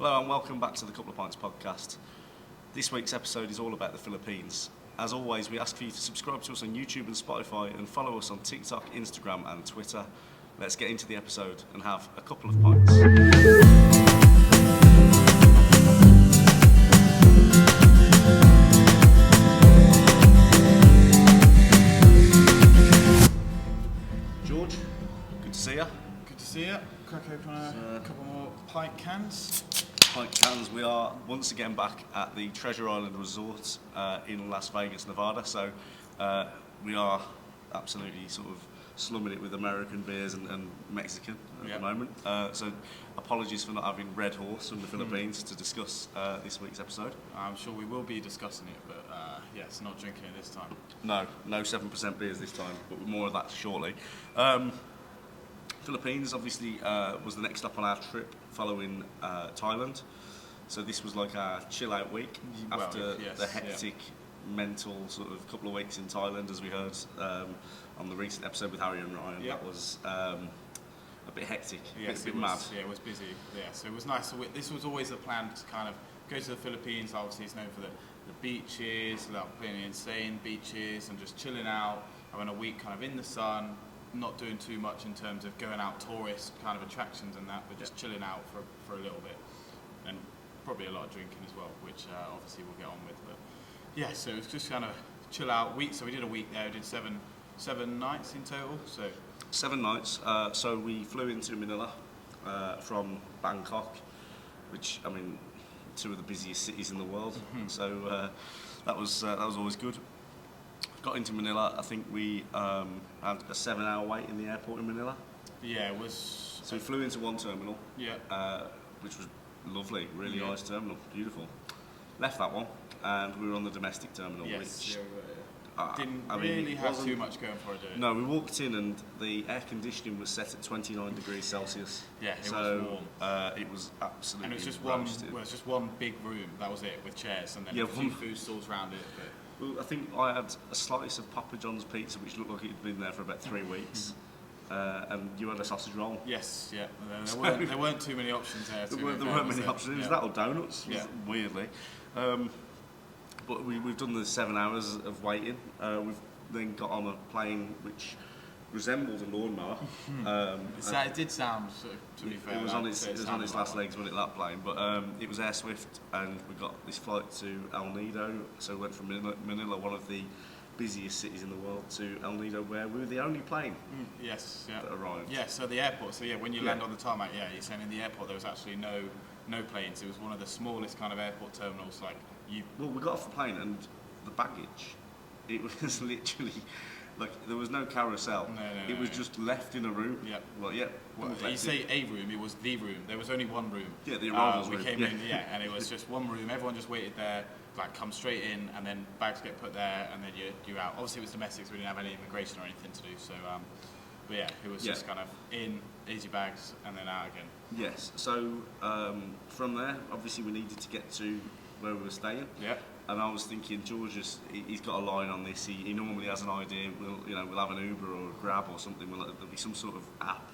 Hello and welcome back to the Couple of Pints podcast. This week's episode is all about the Philippines. As always, we ask for you to subscribe to us on YouTube and Spotify and follow us on TikTok, Instagram and Twitter. Let's get into the episode and have a couple of pints. George, good to see you. Good to see you. Crack open a couple more pint cans. Pint cans. We are once again back at the Treasure Island Resort in Las Vegas, Nevada. So we are absolutely sort of slumming it with American beers and Mexican at the moment. So apologies for not having Red Horse from the Philippines to discuss this week's episode. I'm sure we will be discussing it, but yes, not drinking it this time. No 7% beers this time, but more of that shortly. Philippines obviously was the next stop on our trip following Thailand. So this was like our chill out week after the hectic mental sort of couple of weeks in Thailand, as we heard on the recent episode with Harry and Ryan. That was a bit hectic, a bit mad. Yeah, it was busy. Yeah, so it was nice. So this was always the plan to kind of go to the Philippines. Obviously, it's known for the beaches, plenty insane beaches, and just chilling out, having a week kind of in the sun. Not doing too much in terms of going out tourist kind of attractions and that, but just chilling out for a little bit, and probably a lot of drinking as well, which obviously we'll get on with. But yeah, so it was just kind of chill out week. So we did a week there. We did seven nights in total. So 7 nights. So we flew into Manila from Bangkok, which I mean, two of the busiest cities in the world. So that was always good. Got into Manila. I think we had a 7-hour wait in the airport in Manila. Yeah, it was. So we flew into one terminal. Which was lovely, really nice terminal, beautiful. Left that one, and we were on the domestic terminal, which didn't really have too much going for it, did it? No, we walked in and the air conditioning was set at 29 degrees Celsius. Yeah, it was warm. It was absolutely. And it was just roasted. it's just one big room. That was it, with chairs, and then a few food stalls around it. But well, I think I had a slice of Papa John's pizza, which looked like it had been there for about 3 weeks. And you had a sausage roll. Yes, yeah. There weren't too many options there. There weren't many options. It was that or donuts, weirdly. But we've done the 7 hours of waiting. We've then got on a plane which resembled a lawnmower. It did sound, to be fair. It was on its last legs when it that plane, but it was Air Swift, and we got this flight to El Nido. So we went from Manila, one of the busiest cities in the world, to El Nido, where we were the only plane that arrived. Yeah, so the airport. So when you land on the tarmac, you're saying in the airport there was actually no planes. It was one of the smallest kind of airport terminals. Well, we got off the plane and the baggage, it was literally. Like, there was no carousel. It was just left in a room. Yeah. Well, you say a room, it was the room. There was only one room. Yeah, the arrivals room. We came in, and it was just one room. Everyone just waited there, come straight in, and then bags get put there, and then you're out. Obviously, it was domestic, so we didn't have any immigration or anything to do. So, but yeah, it was just kind of in, easy bags, and then out again. Yes. So from there, obviously, we needed to get to where we were staying. Yeah. And I was thinking, George, he's got a line on this. He normally has an idea. We'll have an Uber or a Grab or something. There'll be some sort of app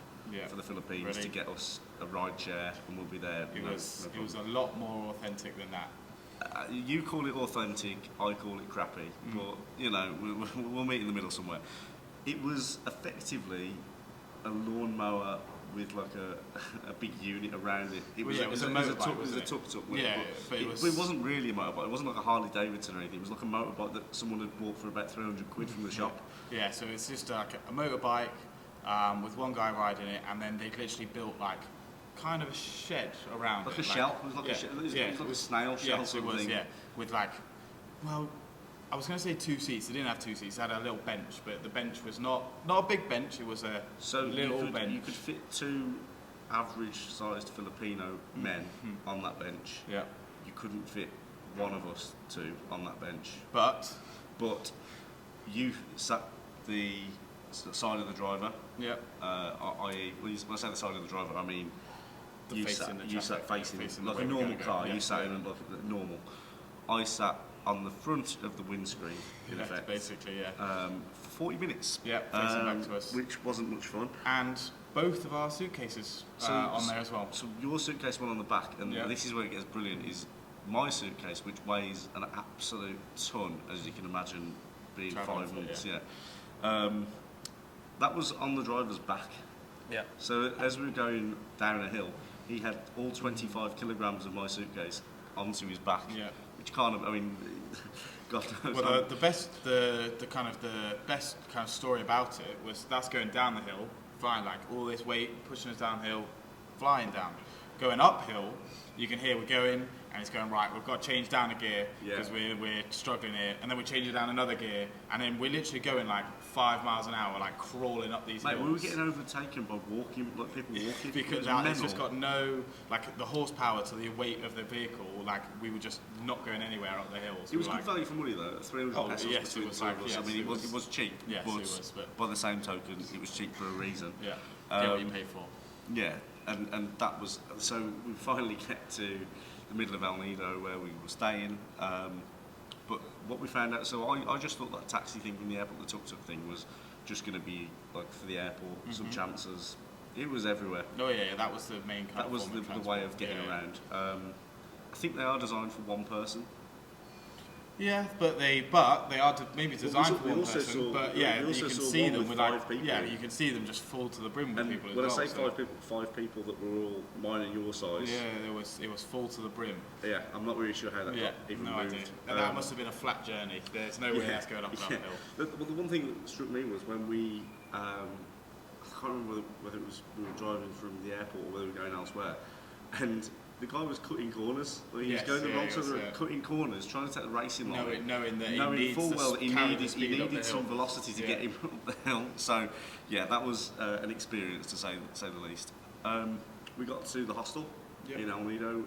for the Philippines to get us a ride share, and we'll be there. It was a lot more authentic than that. You call it authentic, I call it crappy. But we'll meet in the middle somewhere. It was effectively a lawnmower with like a big unit around it. It was a tuk-tuk. But it wasn't really a motorbike. It wasn't like a Harley Davidson or anything. It was like a motorbike that someone had bought for about 300 quid from the shop. Yeah, so it's just like a motorbike with one guy riding it, and then they literally built like kind of a shed around like it. A shell. It was like a shell. It was like a snail shell. Yes, it was. Yeah, with I was going to say 2 seats. They didn't have 2 seats. They had a little bench, but the bench was not a big bench. It was a little bench. You could fit 2 average-sized Filipino men on that bench. Yeah. You couldn't fit one of us 2 on that bench. But you sat the side of the driver. Yeah. I.e., when I say the side of the driver, I mean you sat facing like a normal car. You sat in like normal. I sat on the front of the windscreen, in effect. Basically, for 40 minutes. Yeah, facing back to us. Which wasn't much fun. And both of our suitcases on there as well. So your suitcase went on the back, and this is where it gets brilliant, is my suitcase, which weighs an absolute ton, as you can imagine, being Traveling 5 months, that was on the driver's back. Yeah. So as we were going down a hill, he had all 25 kilograms of my suitcase onto his back, which kind of, I mean, God knows. Well, the best kind of story about it was that's going down the hill, flying like all this weight, pushing us downhill, flying down. Going uphill, you can hear we're going, and it's going, right, we've got to change down a gear because we're struggling here, and then we change it down another gear, and then we're literally going like 5 miles an hour, like crawling up these hills. We were getting overtaken by walking, like people walking. Because it's just got no, like the horsepower to the weight of the vehicle, like we were just not going anywhere up the hills. It was good value for money though, 300 pesos between the two of us. I mean, it was cheap, but by the same token, it was cheap for a reason. Yeah, get what you pay for. Yeah, and that was, so we finally get to the middle of El Nido where we were staying, but what we found out, so I just thought that taxi thing from the airport, the tuk-tuk thing, was just going to be like for the airport, some chances. It was everywhere. Oh yeah, that was the main kind that was the way of getting around. I think they are designed for one person. Yeah, but they are maybe designed for one person. But yeah, you can see them with like you can see them just full to the brim with people as well. When I say five people that were all mine and your size. Yeah, it was full to the brim. Yeah, I'm not really sure how that got even moved. Idea. And that must have been a flat journey. There's no way that's going up that hill. But the one thing that struck me was when we, I can't remember whether it was we were driving from the airport or whether we were going elsewhere, and the guy was cutting corners. He was going the wrong side, cutting corners, trying to take the racing line. Knowing that he full well that he needed some hill. velocity to get him up the hill. So, yeah, that was an experience to say the least. We got to the hostel in El Nido.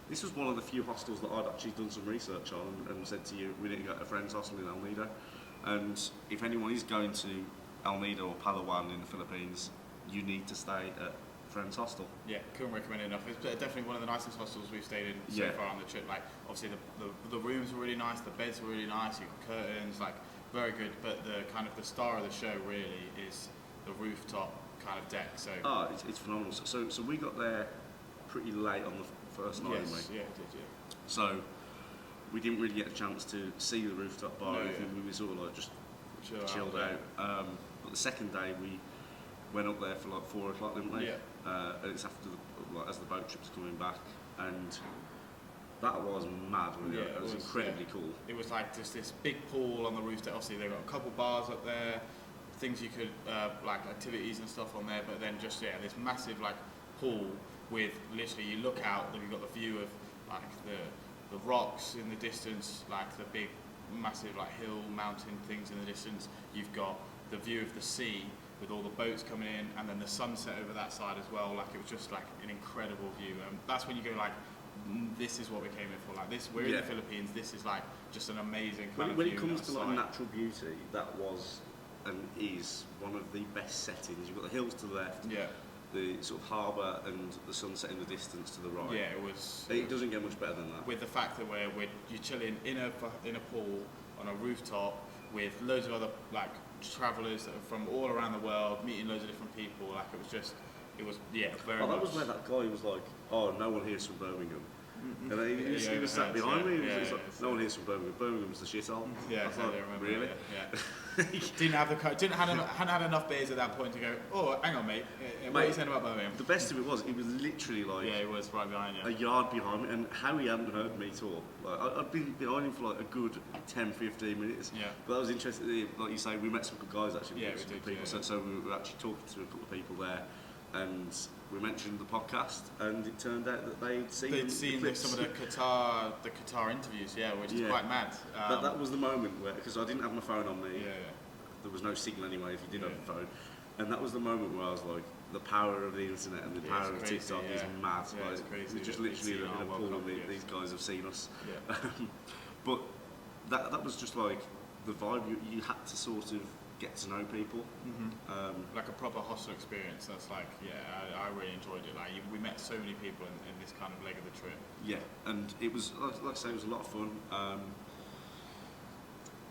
This was one of the few hostels that I'd actually done some research on and said to you, we didn't go to a friend's hostel in El Nido. And if anyone is going to El Nido or Palawan in the Philippines, you need to stay at friend's hostel. Yeah, couldn't recommend it enough. It's definitely one of the nicest hostels we've stayed in so far on the trip. Like, obviously the rooms were really nice, the beds were really nice, you got curtains, like very good. But the kind of the star of the show really is the rooftop kind of deck. So it's phenomenal. So we got there pretty late on the first night, didn't we? Yeah, it did. Yeah. So we didn't really get a chance to see the rooftop bar. We were sort of like just chilled out. But the second day we went up there for like 4 o'clock, didn't we? Yeah. And it's after as the boat trip's coming back, and that was mad. It was incredibly cool. It was like just this big pool on the rooftop. Obviously, they've got a couple bars up there, things you could like activities and stuff on there. But then just this massive like pool with literally you look out and you've got the view of like the rocks in the distance, like the big massive like hill mountain things in the distance. You've got the view of the sea with all the boats coming in, and then the sunset over that side as well. Like it was just like an incredible view. That's when you go like, this is what we came in for. Like this, we're in the Philippines. This is like just an amazing kind of view. When it comes to like natural beauty, that was and is one of the best settings. You've got the hills to the left. Yeah. The sort of harbour and the sunset in the distance to the right. Yeah, it was. It doesn't get much better than that. With the fact that you're chilling in a pool on a rooftop with loads of other like travellers that are from all around the world, meeting loads of different people. Like it was very. That was where that guy was like, "Oh, no one here's from Birmingham." And he was sat behind me. And was like, "No one here's from Birmingham. Birmingham's the shithole." Yeah, I was like, remember. Really? Hadn't had enough beers at that point to go. Oh, hang on, mate. What are you saying about Birmingham? The best of it was literally like it was right behind you. A yard behind me, and how he hadn't heard me talk. Like I'd been behind him for like a good 10-15 minutes. Yeah. But I was interested. Like you say, we met some good guys actually. Yeah, we did. People. Yeah. So we were actually talking to a couple of people there, and we mentioned the podcast, and it turned out that they'd seen some of the Qatar interviews. Yeah, which is quite mad. That was the moment where, because I didn't have my phone on me. Yeah. There was no signal anyway if you did have a phone, and that was the moment where I was like, the power of the internet and the power of TikTok is mad. Yeah, it's crazy. We're just literally in a pool and these guys have seen us. Yeah. But that was just like the vibe. You had to sort of get to know people. Like a proper hostel experience. That's like, I really enjoyed it. Like we met so many people in this kind of leg of the trip. Yeah, and it was, like I say, it was a lot of fun.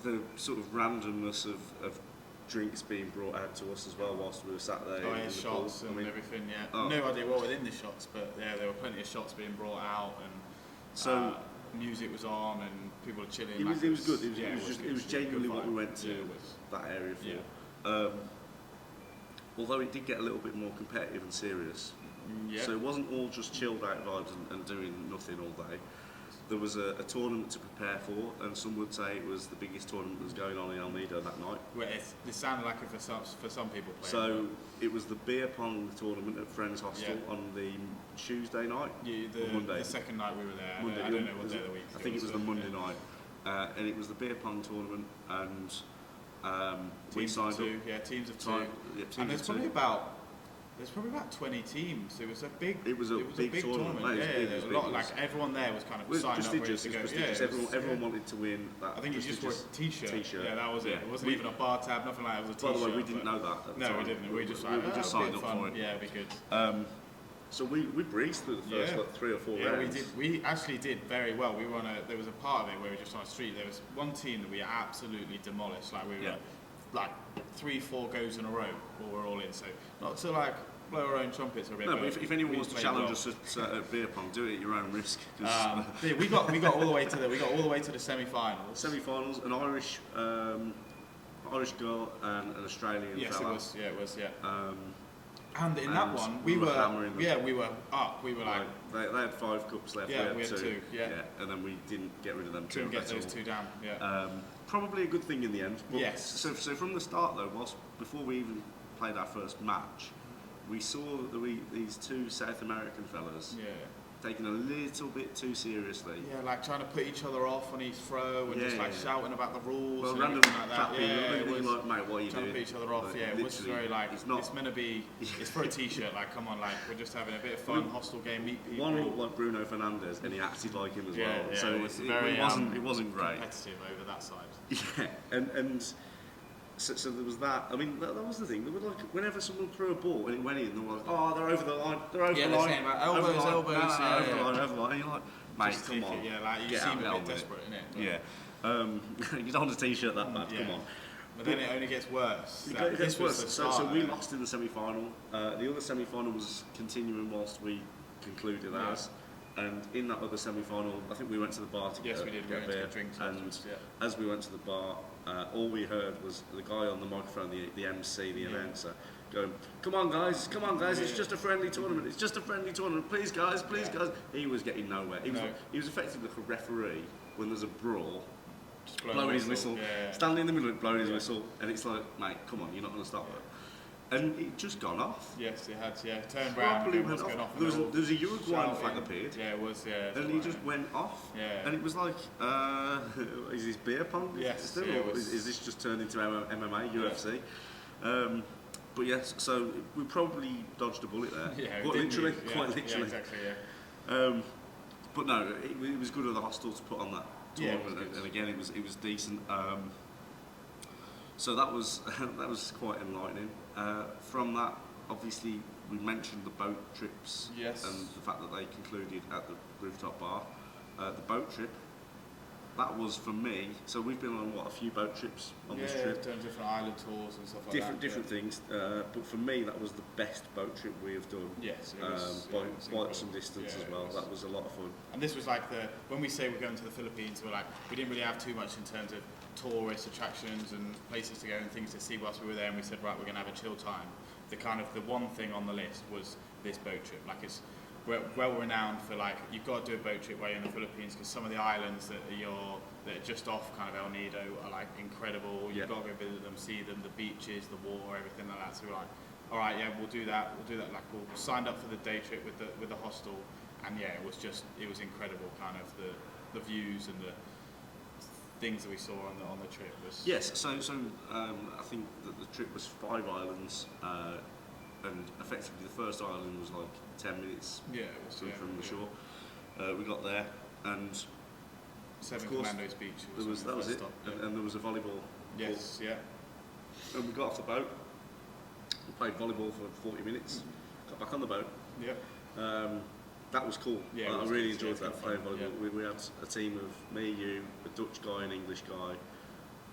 The sort of randomness of drinks being brought out to us as well whilst we were sat there. Oh, yeah, in the shots pool. and everything, yeah. Oh. No idea what were in the shots, but yeah, there were plenty of shots being brought out, and so music was on, and people were chilling. It was good. It was genuinely what we went to that area for. Yeah. Although it did get a little bit more competitive and serious. Yeah. So it wasn't all just chilled out vibes and doing nothing all day. There was a tournament to prepare for, and some would say it was the biggest tournament that was going on in Almeida that night. Well, it sounded like it for some people. So it was the beer pong tournament at Friends Hostel on the Tuesday night. Yeah, or Monday. The second night we were there. Monday, I don't know what day of the week. I think it was the Monday night, and it was the beer pong tournament, and we signed up. Yeah, teams of two. And there's probably about 20 teams. It was a big. It was a big tournament. Yeah, there was a lot. Like everyone there was kind of signed up, ready to go. Yeah, everyone wanted to win. That I think you just wore a t-shirt. Yeah, that was it. It wasn't even a bar tab, nothing like that. It was a t-shirt. By the way, we didn't know that. No, we didn't. We just signed up for it. Yeah, it'd be good. So we breezed through the first 3 or 4 rounds. Yeah, we actually did very well. We were there was a part of it where we were just on a street. There was one team that we absolutely demolished. Like we were like 3-4 goes in a row, or we're all in. So not to like blow our own trumpets a bit. No, but if anyone wants to challenge us at beer pong, do it at your own risk. We got all the way to the semi-finals. Semi-finals, an Irish girl and an Australian fella. Yes, it was. And in that one, we were up. We were like they had 5 cups left. Yeah, we had 2. Yeah, and then we didn't get rid of them. Couldn't get those 2 down. Yeah. Probably a good thing in the end. But yes. So from the start though, before we even played our first match, we saw these 2 South American fellas taking a little bit too seriously. Yeah, like trying to put each other off on each throw and just like shouting about the rules and random everything like that. clapping, it was like, mate, what are you trying doing? to put each other off. Like, it was very like it's meant to be. It's for a t-shirt. Like, come on, like we're just having a bit of fun, hostile game, meet people. One looked like Bruno Fernandes, and he acted like him as well. Yeah, so it wasn't great. Competitive over that side. Yeah, and so there was that. I mean, that was the thing. They were like, whenever someone threw a ball and it went in, they were like, oh, they're over the line. They're over the line. Elbows. Over the line. And you're like, mate, come on. Yeah, like you seem a bit desperate, innit? Yeah. You don't want a t-shirt that bad. Come on. But then it only gets worse. It gets worse. So we lost in the semi-final. The other semi-final was continuing whilst we concluded ours. And in that other semi-final, I think we went to the bar to get beer. Drinks and as we went to the bar, all we heard was the guy on the microphone, the MC, the announcer, going, come on guys, it's just a friendly tournament, please guys. He was getting nowhere. He was effectively like a referee when there's a brawl, blowing his whistle, standing in the middle of it, blowing his whistle, and it's like, mate, come on, you're not going to stop it. And it just gone off. Yes, it had, turned round and was going off. There was a Uruguayan flag appeared. Yeah, it was, And he just went off. Yeah. And it was like, is this beer pong? Yes. Is this just turned into MMA, UFC? But yes, so we probably dodged a bullet there. Yeah, quite literally. Yeah, exactly, But no, it was good of the hostel to put on that tournament, and again, it was decent. So that was quite enlightening. From that, obviously, we mentioned the boat trips and the fact that they concluded at the rooftop bar. The boat trip, that was for me. So we've been on a few boat trips on this trip. Done different island tours and stuff like that. Different things. But for me, that was the best boat trip we have done. Yes, it was, by quite some distance as well. That was a lot of fun. And this was like when we say we're going to the Philippines, we didn't really have too much in terms of tourist attractions and places to go and things to see whilst we were there, and we said, right, we're going to have a chill time. The one thing on the list was this boat trip. Like, it's well renowned for, like, you've got to do a boat trip while you're in the Philippines, because some of the islands that are just off kind of El Nido are like incredible. You've got to go visit them, see them, the beaches, the water, everything like that. So we're like, all right, we'll do that. Like, we'll signed up for the day trip with the hostel, and it was incredible, kind of the views and the things that we saw on the trip was. Yes, so I think that the trip was 5 islands, and effectively the first island was like 10 minutes from the shore. We got there, and Seven Commandos Beach. That was it, and there was a volleyball. Yes, court. And we got off the boat. We played volleyball for 40 minutes. Got back on the boat. That was cool. I really enjoyed that, playing volleyball. We had a team of me, you, a Dutch guy, an English guy,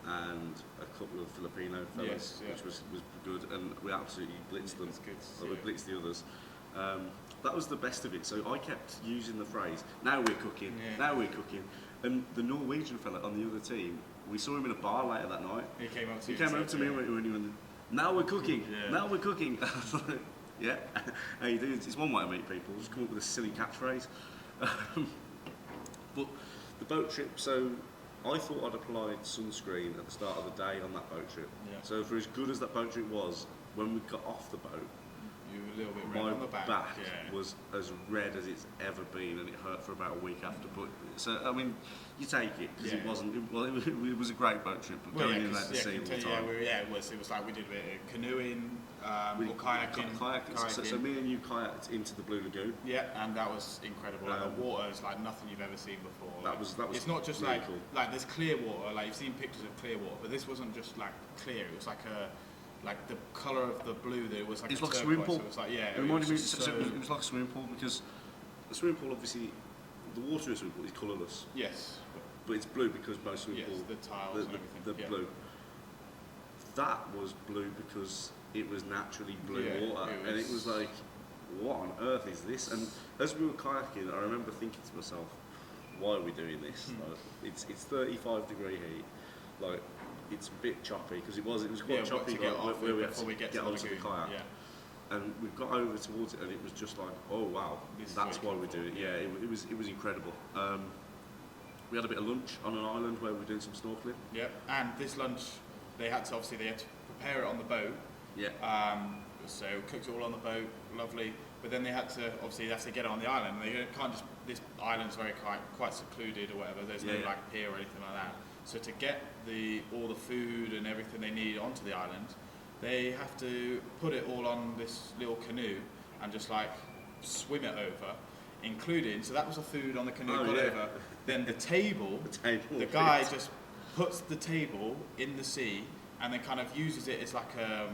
and a couple of Filipino fellas, which was good, and we absolutely blitzed them. We blitzed the others. That was the best of it. So I kept using the phrase, "Now we're cooking, now we're cooking," and the Norwegian fella on the other team, we saw him in a bar later that night. He came up to me when he went, "Now we're cooking, now we're cooking." I was like, yeah, how you doing? It's one way to meet people. Just come up with a silly catchphrase. But the boat trip, so I thought I'd applied sunscreen at the start of the day on that boat trip. Yeah. So for as good as that boat trip was, when we got off the boat, you were a little bit red on the back. My back was as red as it's ever been, and it hurt for about a week after. But so I mean, you take it because it wasn't. It was a great boat trip. But going in there to see all the time. It was like we did a bit of canoeing, or kayaking. Kayaking. So me and you kayaked into the Blue Lagoon. Yeah, and that was incredible. Like the water is like nothing you've ever seen before. That was. It's not just really like cool. Like there's clear water. Like you've seen pictures of clear water, but this wasn't just like clear. It was like the colour of the blue. That it was like it's a like a swimming pool. So it was like it reminded me. It was like a swimming pool because the swimming pool, obviously, the water in a swimming pool is colourless. Yes. But it's blue because most swimming pools, the tiles and everything. The blue. That was blue because it was naturally blue water, and it was like, what on earth is this? And as we were kayaking, I remember thinking to myself, why are we doing this? Like, it's 35-degree heat. Like, it's a bit choppy because it was quite choppy where we had to get onto the kayak. Yeah. And we got over towards it, and it was just like, oh wow, that's why we do it. Yeah, it was incredible. We had a bit of lunch on an island where we were doing some snorkeling. Yeah, and this lunch they had to prepare it on the boat. Yeah. So cooked it all on the boat, lovely. But then they have to get it on the island. They can't just. This island's very quite secluded or whatever. There's no like pier or anything like that. So to get all the food and everything they need onto the island, they have to put it all on this little canoe and just like swim it over, including. So that was the food on the canoe over. Then the table. The guy just puts the table in the sea and then kind of uses it as like a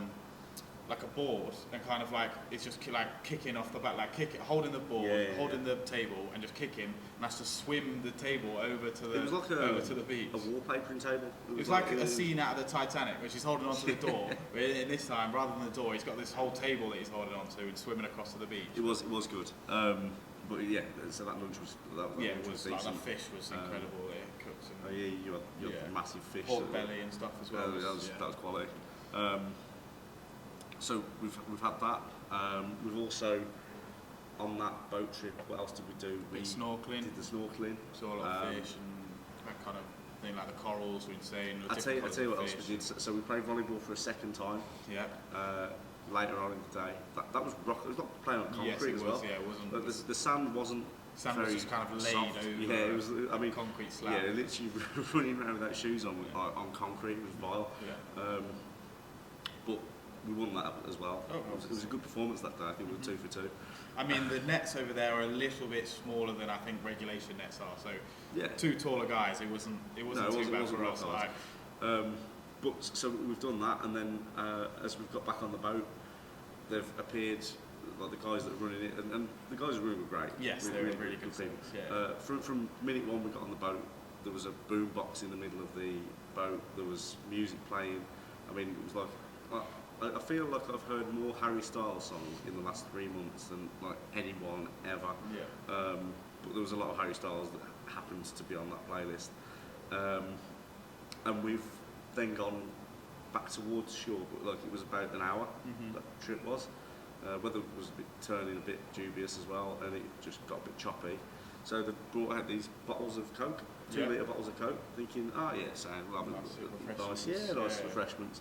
board and kind of like it's just like kicking off the back, like holding the board, holding the table and just kicking, and has to swim the table over to the over to the beach. A wallpapering table. It was like a scene out of the Titanic, which he's holding onto the door. But in this time, rather than the door, he's got this whole table that he's holding onto and swimming across to the beach. It was good. But yeah, so that lunch was it was like, the fish was incredible. It cooked. You had massive fish. Pork belly and stuff as well. That was quality. So we've had that. We've also on that boat trip. What else did we do? We snorkeling. Did the snorkeling. Saw a lot of fish and that kind of thing. Like the corals were insane. I tell you what else we did. So we played volleyball for a second time. Yeah. Later on in the day, that was rock. It was not playing on concrete as well. Yeah, it wasn't. But the sand wasn't. Sand was just kind of laid soft. over. Yeah, it was. I mean, concrete slab. Yeah, literally running around without shoes on concrete was vile. Yeah. But we won that as well. Oh, it was a good performance that day. I think we were 2 for 2. I mean, the nets over there are a little bit smaller than I think regulation nets are. So, two taller guys. It wasn't too bad for us. But so we've done that, and then as we've got back on the boat, they've appeared. Like the guys that were running it, and the guys who were great. Yes, they were really good team. Yeah. From minute one we got on the boat, there was a boom box in the middle of the boat. There was music playing. I mean, it was like I feel like I've heard more Harry Styles songs in the last 3 months than like anyone ever. Yeah. But there was a lot of Harry Styles that happens to be on that playlist, and we've then gone back towards shore. But like it was about an hour. That trip was. Weather was turning a bit dubious as well, and it just got a bit choppy. So they brought out these bottles of Coke, 2-litre bottles of Coke, thinking, we'll have nice refreshments.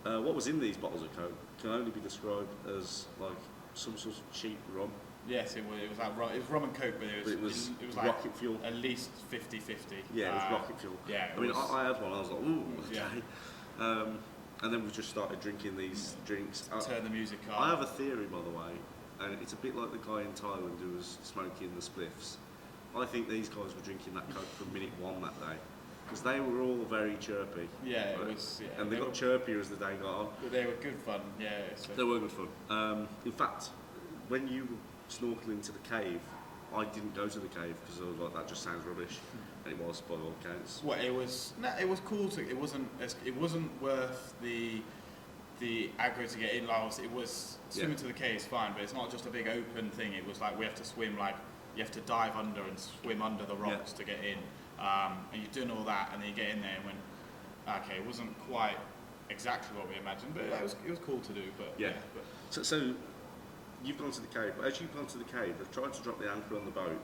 What was in these bottles of Coke can only be described as like some sort of cheap rum. Yes, it was like rum. It was rum and Coke, but it was like rocket fuel. At least 50-50. Yeah, it was rocket fuel. Yeah, I mean, I had one. I was like, ooh, okay. Yeah. And then we just started drinking these drinks. Turn the music on. I have a theory, by the way, and it's a bit like the guy in Thailand who was smoking the spliffs. I think these guys were drinking that Coke from minute one that day, because they were all very chirpy. Yeah, it was. Yeah, and they got chirpier as the day got on. But they were good fun. Yeah. They were good fun. In fact, when you were snorkeling to the cave I didn't go to the cave because I was like, that just sounds rubbish, and it was by all accounts. Well, it was cool to. It wasn't worth the aggro to get in. Like, it was swimming to the cave is fine, but it's not just a big open thing. It was like we have to swim, like you have to dive under and swim under the rocks to get in, and you're doing all that, and then you get in there and went, okay, it wasn't quite exactly what we imagined, but it was cool to do. But but. So you've gone to the cave, but as you've gone to the cave, they've tried to drop the anchor on the boat,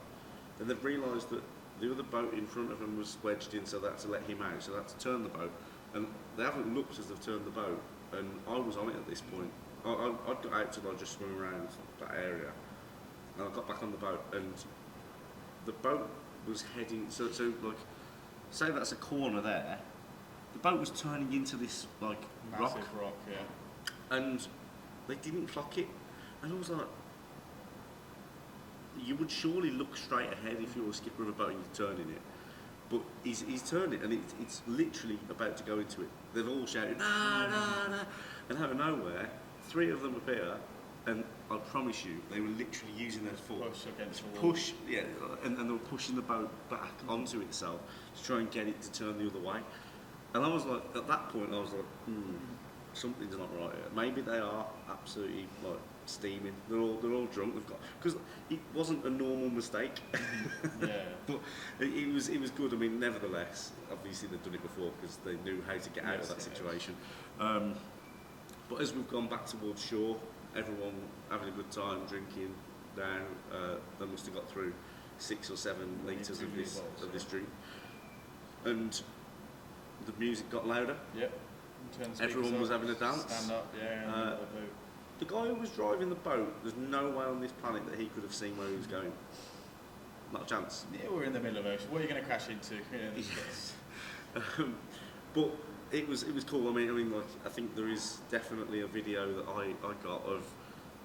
and they've realised that the other boat in front of them was wedged in, so they had to let him out, so they had to turn the boat, and they haven't looked as they've turned the boat, and I was on it at this point. I'd got out to like just swim around that area, and I got back on the boat, and the boat was heading, so like, say that's a corner there, the boat was turning into this like Massive rock, yeah. And they didn't clock it. And I was like, you would surely look straight ahead if you were a skipper of a boat and you're turning it. But he's turned it, and it's literally about to go into it. They've all shouted, nah, nah, nah. And out of nowhere, 3 of them appear, and I promise you, they were literally using their foot. Push against the wall. Push, yeah, and they were pushing the boat back onto itself to try and get it to turn the other way. And I was like, at that point, I was like, something's not right here. Maybe they are absolutely like steaming. They're all drunk. They've got, because it wasn't a normal mistake. Yeah. But it was good. I mean, nevertheless, obviously they've done it before because they knew how to get out of that situation. But as we've gone back towards shore, everyone having a good time drinking. Now they must have got through 6 or 7 litres of this drink, and the music got louder. Yep. Everyone was having a dance. Stand up, yeah. The guy who was driving the boat, there's no way on this planet that he could have seen where he was going. Not a chance. Yeah, we're in the middle of ocean. What are you going to crash into? Yes. But it was cool. I mean, like, I think there is definitely a video that I got of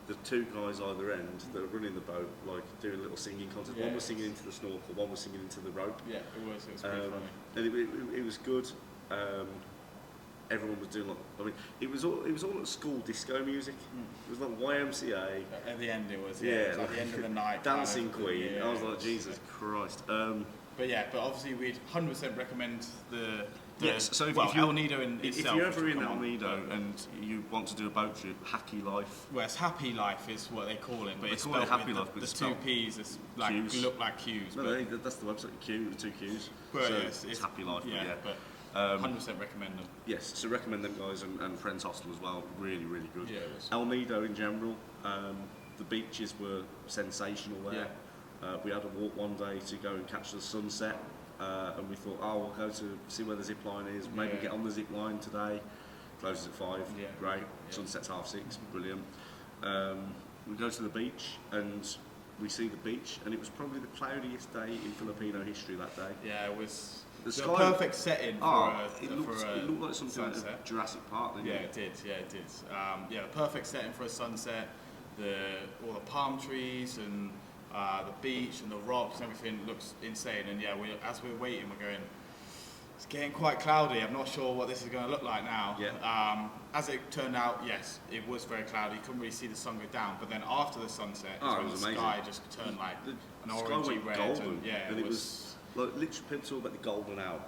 the 2 guys either end that are running the boat, like doing a little singing contest. Yeah. One was singing into the snorkel, one was singing into the rope. Yeah, it was pretty funny. And it was good. Everyone was doing like, I mean, it was all like school disco music. It was like YMCA. At the end, it was. Yeah, It was like the end of the night. Dancing kind of, Queen. Yeah, I was like, Jesus Christ. But obviously we'd 100% recommend the Yes, so if El you're, Nido in if itself. you're ever in El Nido and you want to do a boat trip, Hacky Life. Well, it's Happy Life is what they call it, but They it's call it spelled Happy with Life, but the it's 2 spelled P's is like Qs. look like Q's. No, but that's the website. Q, 2 Qs. well, so yes, it's Happy Life. Yeah, but but 100% recommend them. yes, so recommend them guys and Friends Hostel as well. Really, really good. Yeah, it was. El Nido in general. The beaches were sensational there. We had a walk one day to go and catch the sunset. And we thought, we'll go to see where the zip line is, maybe get on the zip line today. Closes at 5, great. Sunset's 6:30, brilliant. We go to the beach and we see the beach, and it was probably the cloudiest day in Filipino history that day. Yeah, it was The the sky- perfect setting for it looked like something out sunset. of Jurassic Park. Didn't Yeah, it? it did. Yeah, it did. The perfect setting for a sunset. All the palm trees and the beach and the rocks and everything looks insane. And as we're waiting, we're going, it's getting quite cloudy. I'm not sure what this is going to look like now. Yeah. As it turned out, yes, it was very cloudy. You couldn't really see the sun go down. But then after the sunset, it when was the amazing. sky just turned like The an sky orangey went red. golden, And it was like literally people talk about the golden hour.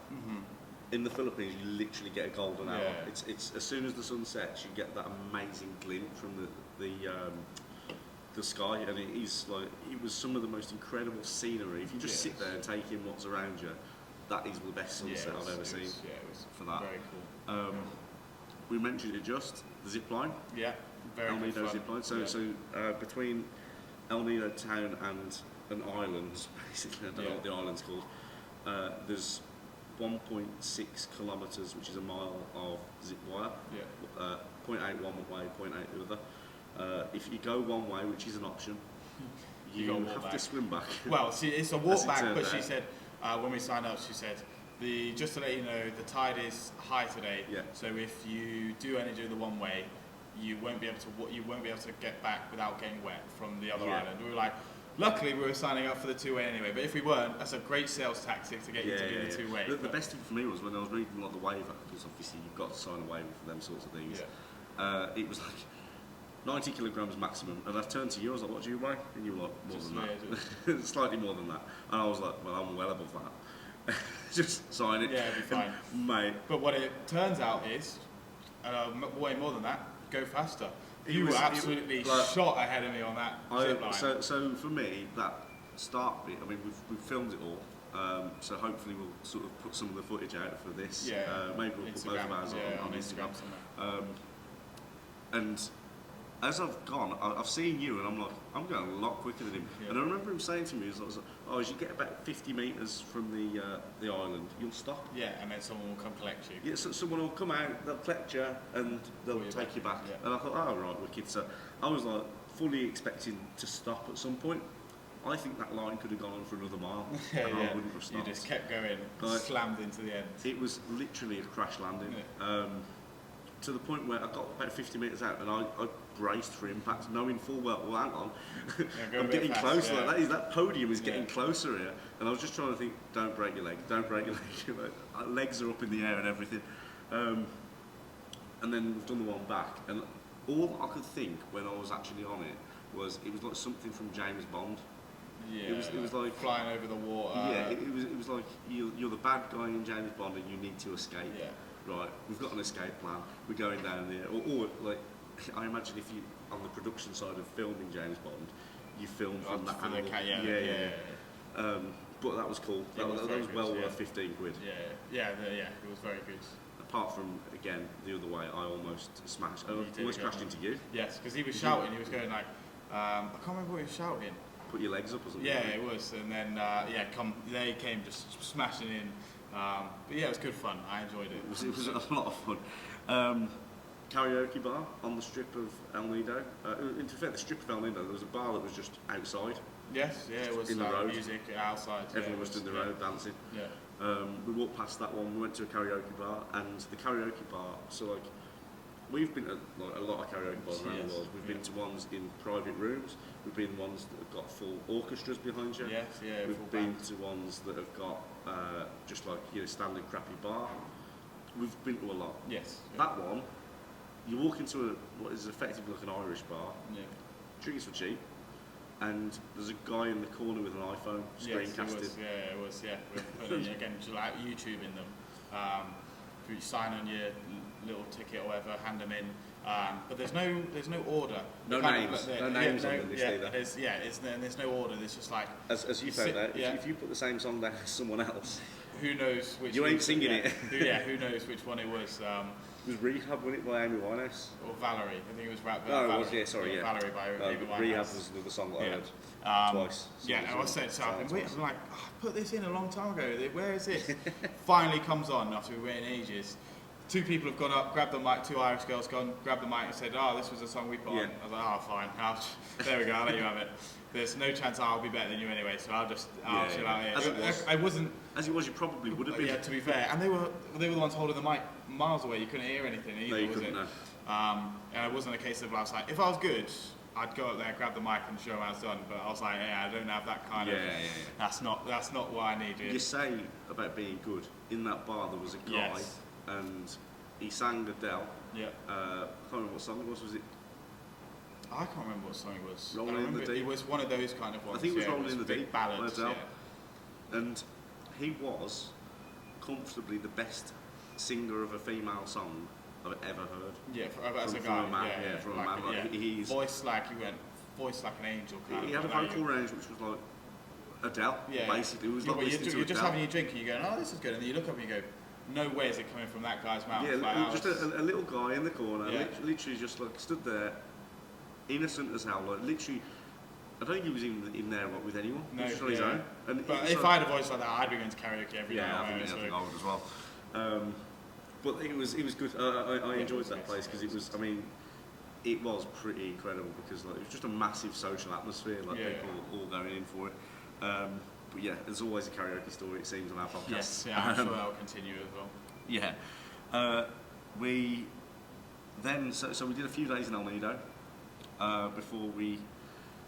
In the Philippines, you literally get a golden hour. Yeah. It's as soon as the sun sets, you get that amazing glint from the sky, and it was some of the most incredible scenery. If you just sit there and take in what's around you, that is the best sunset I've ever seen. It was for that. very cool. We mentioned it just the zip line, Yeah, very El good Nido fun. zip line. So between El Nido town and an island, basically, I don't know what the island's called. There's 1.6 kilometres, which is a mile of zip wire. 0.8 one way, 0.8 the other. If you go one way, which is an option, you have to swim back. Well, see, it's a walk back, but she out. said when we signed up, she said just to let you know, the tide is high today. Yeah. So if you do only do the one way, you won't be able to get back without getting wet from the other island. We were like, luckily we were signing up for the 2-way anyway. But if we weren't, that's a great sales tactic to get you to do the 2-way. The best thing for me was when I was reading like the waiver, because obviously you've got to sign a waiver for them sorts of things. It was like 90 kilograms maximum, and I turned to you, I was like, what do you weigh? And you were like, more than that. Slightly more than that. And I was like, well, I'm well above that. Just sign it. Yeah, it'd be fine. Mate. But what it turns out is, way more than that, go faster. You were absolutely shot ahead of me on that zip line. So for me, that start bit, I mean, we've filmed it all. So hopefully we'll sort of put some of the footage out for this. Yeah. Maybe we'll put both of ours on Instagram. And as I've gone, I've seen you, and I'm like, I'm going a lot quicker than him. Yeah. And I remember him saying to me, he was like, oh, as you get about 50 metres from the island, you'll stop. Yeah, and then someone will come collect you. Yeah, so someone will come out, they'll collect you, and they'll take you back. Yeah. And I thought, oh, right, wicked. So I was like fully expecting to stop at some point. I think that line could have gone on for another mile, and I wouldn't have stopped. You just kept going, slammed into the end. It was literally a crash landing. Yeah. To the point where I got about 50 metres out, and I braced for impact, knowing full well, hang on, I'm getting closer. Yeah. That podium is getting closer here, and I was just trying to think, don't break your leg, don't break your leg. Legs are up in the air and everything. And then we've done the one back, and all I could think when I was actually on it was like something from James Bond. Yeah, it was like flying over the water. Yeah, it was like you're the bad guy in James Bond, and you need to escape. Yeah. Right, we've got an escape plan. We're going down there, or like I imagine if you on the production side of filming James Bond, you film from that angle. But that was cool. That was well worth 15 quid. Yeah, it was very good. Apart from again the other way, I almost smashed. I almost crashed into you. Yes, because he was shouting. He was going like, I can't remember what he was shouting. Put your legs up or something. Yeah, it was, and then they came just smashing in. But yeah, it was good fun. I enjoyed it. It was a lot of fun. Karaoke bar on the strip of El Nido. In fact, the strip of El Nido, there was a bar that was just outside. Yes, yeah, it was in the road. Music outside. Everyone was in the road dancing. Yeah. We walked past that one. We went to a karaoke bar, and the karaoke bar. So like, we've been to a lot of karaoke bars around the world. We've been to ones in private rooms. We've been ones that have got full orchestras behind you. Yes, yeah. We've been to ones that have got just like standard crappy bar. We've been to a lot. Yes. That one, you walk into what is effectively like an Irish bar. Yeah. Drinks for cheap, and there's a guy in the corner with an iPhone screencasted. It was. We're putting again just like YouTubing them. You sign on your little ticket or whatever, hand them in. But there's no order. No names on the list either. There's no order. There's just like as you found out, if you put the same song down as someone else, who knows which? You ain't singing it. Who knows which one it was? It was Rehab, wasn't it, by Amy Winehouse? Or Valerie. I think it was Valerie. Oh, it was, sorry. Valerie by Amy Winehouse. Rehab was another song that I heard twice. I was saying so. I'm like, I put this in a long time ago. Where is it? Finally comes on after we've waiting ages. Two people have gone up, grabbed the mic, two Irish girls gone, grabbed the mic and said, oh, this was a song we put on. I was like, oh, fine. There we go, I'll let you have it. There's no chance I'll be better than you anyway, so I'll chill out here. I wasn't... As it was, you probably would have been. Yeah, to be fair. And they were the ones holding the mic miles away. You couldn't hear anything either, no, you couldn't, no. And it wasn't a case of, I was like, if I was good, I'd go up there, grab the mic and show them how it's done. But I was like, I don't have that kind of... That's not what I need. You say about being good. In that bar, there was a guy, and... he sang Adele. Yeah. I can't remember what song it was. Was it? I can't remember what song it was. Rolling in the Deep. It was one of those kind of ones. I think it was Rolling in the Deep. Ballads. Adele. And he was comfortably the best singer of a female song I've ever heard. Yeah, as a guy. From a man. He's voice like an angel. He had a vocal range which was like Adele. Basically, it was like listening to Adele. You're just having your drink and you're going, oh, this is good, and then you look up and you go, no way is it coming from that guy's mouth. Yeah, like, just a little guy in the corner, literally just like stood there, innocent as hell. Like literally, I don't think he was even in there with anyone. No, just on his own. And but if I had a voice like that, I'd be going to karaoke every day. I think I would as well. But it was good. I enjoyed that place because it was. I mean, it was pretty incredible because like, it was just a massive social atmosphere. Like people all going in for it. But yeah, there's always a karaoke story, it seems, on our podcast. Yes, I'm sure that'll continue as well. Yeah. We then, so we did a few days in El Nido before we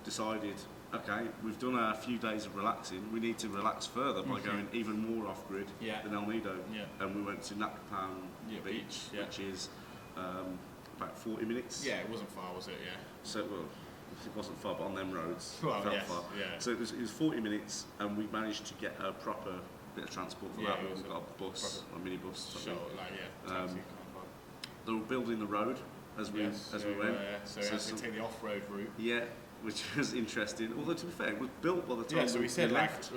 decided, okay, we've done a few days of relaxing, we need to relax further by going even more off-grid than El Nido. And we went to Nakpan Beach, which is about 40 minutes. Yeah, it wasn't far, was it? Yeah. So, well, it wasn't far, but on them roads, Well, it felt yes, far. yeah. So it was 40 minutes, and we managed to get a proper bit of transport for that. We got a bus, a minibus. Sure, like, yeah, taxi kind of vibe. They were building the road as we went. So we had to take the off-road route. Yeah, which was interesting. Although to be fair, it was built by the time. Yeah, so we said left.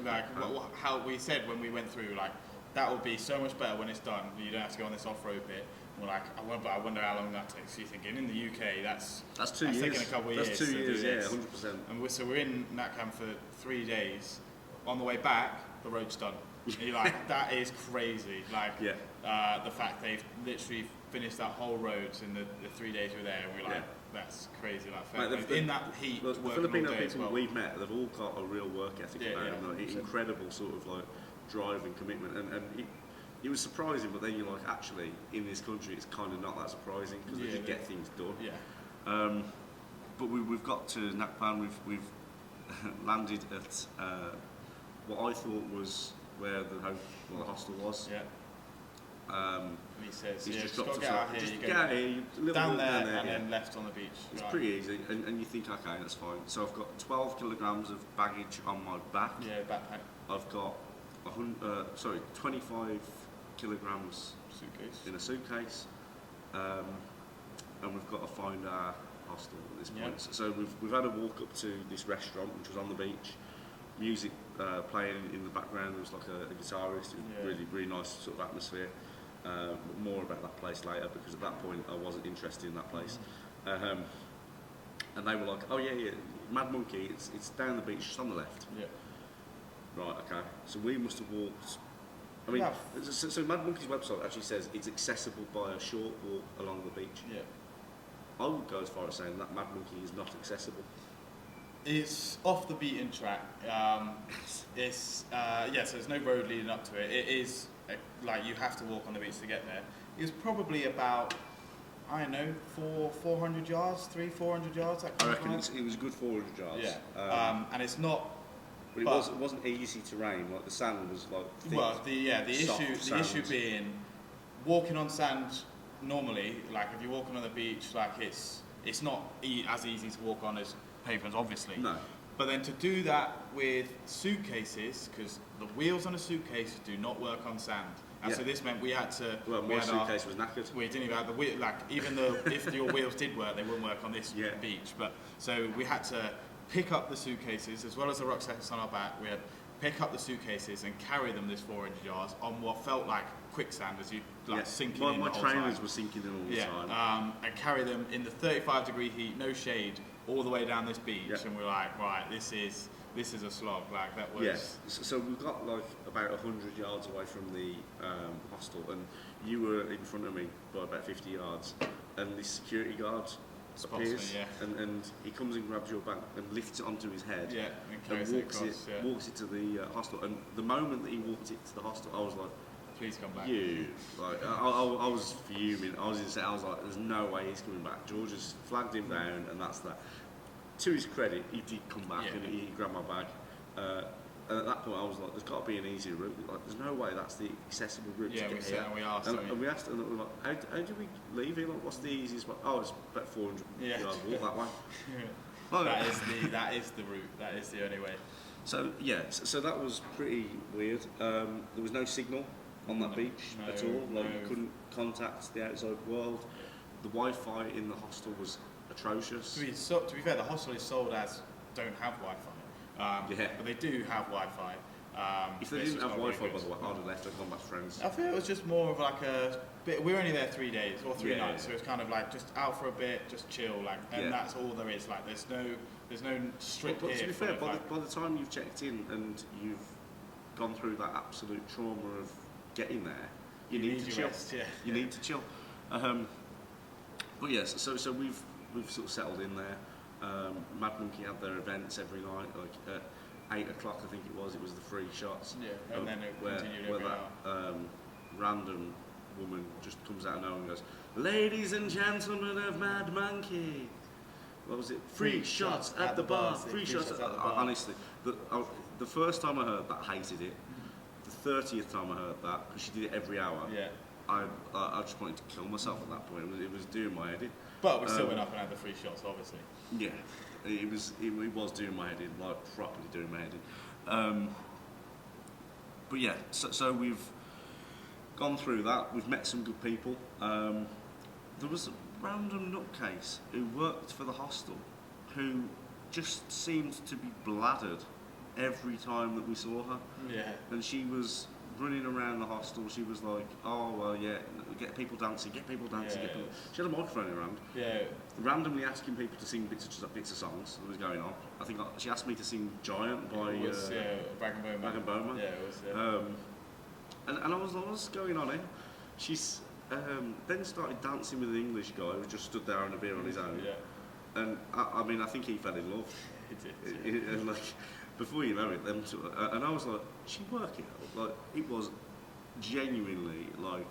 how we said when we went through, like, that would be so much better when it's done. You don't have to go on this off-road bit. We're like, I wonder how long that takes. You're thinking in the UK, that's 2 years. Taking a couple of years. That's 2 years, yeah, 100%. And so we're in Natcam for 3 days. On the way back, the road's done. And you're like, that is crazy. Like, the fact they've literally finished that whole road in the 3 days we were there, and we're like, that's crazy. Like, in that heat, the Filipino people well. we've met, they've all got a real work ethic about them. Like, incredible sort of like drive and commitment, and it was surprising, but then you're like, actually, in this country, it's kind of not that surprising because they just get things done. Yeah. But we've got to Nakpan. We've landed at what I thought was where the hostel was. Yeah. And he says, just got to get out here. Just get out here, down there, and then left on the beach. It's pretty easy, and you think, okay, that's fine. So I've got 12 kilograms of baggage on my back. Yeah, backpack. I've got 25 kilograms in a suitcase, and we've got to find our hostel at this point. So we've had a walk up to this restaurant, which was on the beach. Music playing in the background. There was like a guitarist. It was really nice sort of atmosphere. More about that place later, because at that point I wasn't interested in that place. And they were like, "Oh yeah, Mad Monkey. It's down the beach, just on the left." Yeah. Right. Okay. So we must have walked. I mean, so Mad Monkey's website actually says it's accessible by a short walk along the beach. Yeah. I would go as far as saying that Mad Monkey is not accessible. It's off the beaten track. So there's no road leading up to it. It is like you have to walk on the beach to get there. It was probably about, I don't know, 400 yards, 400 yards. I reckon it was a good 400 yards. Yeah. And it's not. But it wasn't easy terrain. Like the sand was like thick. Well, the issue being walking on sand normally. Like if you're walking on the beach, like it's not as easy to walk on as pavements, obviously. No. But then to do that with suitcases, because the wheels on a suitcase do not work on sand. And so this meant we had to. Well, my suitcase was knackered. We didn't even have the wheel. Like even though if your wheels did work, they wouldn't work on this beach. But so we had to pick up the suitcases as well as the rucksacks on our back. We had to pick up the suitcases and carry them this 400 yards on what felt like quicksand as you sinking in. My trainers were sinking in all the time. And carry them in the 35-degree heat, no shade, all the way down this beach. And we're like, right, this is a slog. Like that was. Yes. So we got like about 100 yards away from the hostel, and you were in front of me by about 50 yards, and this security guard appears, and he comes and grabs your bag and lifts it onto his head, and walks it to the hostel. And the moment that he walked it to the hostel, I was like, "Please come back." I was fuming. I was like, "There's no way he's coming back." George has flagged him down, and that's that. To his credit, he did come back and he grabbed my bag. And at that point, I was like, "There's got to be an easier route. Like, there's no way that's the accessible route to get here." And we asked, and we were like, "How do we leave here? Like, what's the easiest way?" "Oh, it's about 400 yards walk that way." That is the route. That is the only way. So so that was pretty weird. There was no signal on that beach at all. Like you couldn't contact the outside world. The Wi-Fi in the hostel was atrocious. To be fair, the hostel is sold as don't have Wi-Fi. But they do have Wi-Fi. If they didn't have Wi-Fi, by the way, I'd have left and gone back to friends. I feel it was just more of like a bit. We were only there 3 days or 3 nights, so it's kind of like just out for a bit, just chill, like, and that's all there is. Like, there's no strict. But to be fair, by the time you've checked in and you've gone through that absolute trauma of getting there, you need to chill. Rest, you need to chill. But yes, so we've sort of settled in there. Mad Monkey had their events every night, like at 8 o'clock, I think it was the free shots. Yeah, and then it continued where that random woman just comes out of nowhere and goes, "Ladies and gentlemen of Mad Monkey." What was it? Free shots at the bar. Free shots at the bar. Honestly, the first time I heard that, I hated it. The 30th time I heard that, because she did it every hour. I just wanted to kill myself at that point. It was doing my head in. But we still went up and had the free shots, obviously. Yeah, it was doing my head in, like properly doing my head in. But yeah, so we've gone through that. We've met some good people. There was a random nutcase who worked for the hostel who just seemed to be bladdered every time that we saw her. Yeah. And she was running around the hostel. She was like, oh, well, yeah, get people dancing, get people dancing, get people... She had a microphone around. Yeah. Randomly asking people to sing bits of songs that was going on. I think she asked me to sing Giant by... It was, Rag and Bowman. Yeah, it was, and I was like, what's going on here? She's then started dancing with an English guy who just stood there on a beer on his own. Yeah. And I mean, I think he fell in love. He did. And like, before you know it, them two, and I was like, she working out. Like, it was genuinely like